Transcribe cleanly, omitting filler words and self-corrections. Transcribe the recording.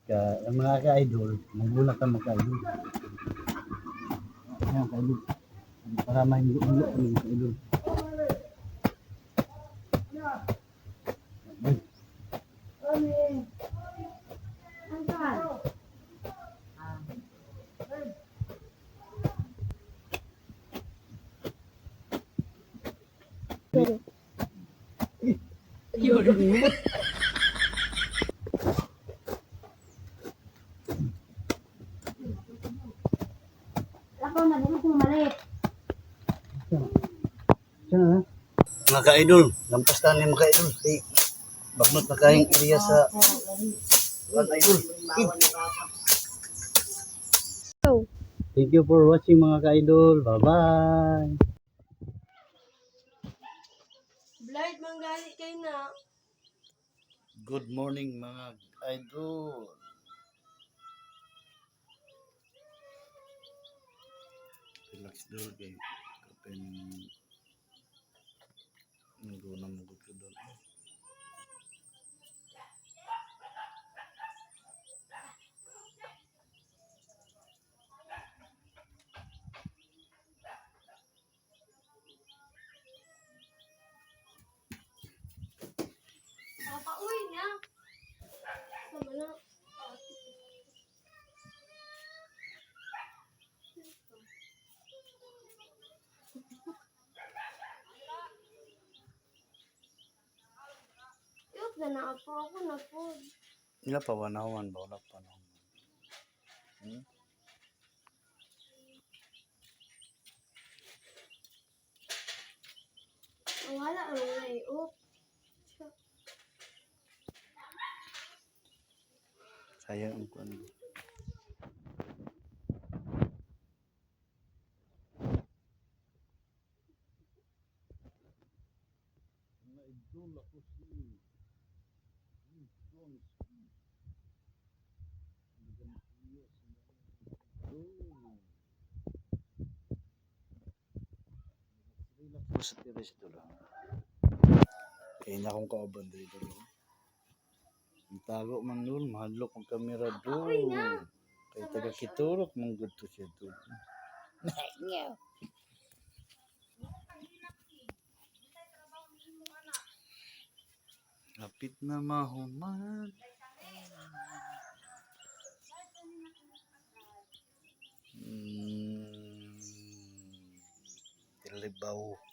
Ang mga ka-idol, magulat ka mga ka-idol. Ayan, ka-idol. Para mahingo-hingo kami ka-idol. Mga ka-idol, lampas tayo mga ka-idol. Bagnot na kayong area sa mga idol. Thank you for watching mga ka-idol. Bye-bye. Blight, manggali kayo na. Good morning mga idol. Relax daw kay kapen nunggu na mo ko doon. Pauwi niya. Sama na. Yuk, na ako na po. Ila pa wanawan ba wala pa no. Wala ang layup. Sayang ang kuan. Mga idol ako si sa tiris dulu. Kaya niya akong kauban dito. Ang tago man dul, mahadlok ang kamera dul. Kaya taga kiturok mong good to siya dul. Lapit na mahuman. Tilibaw.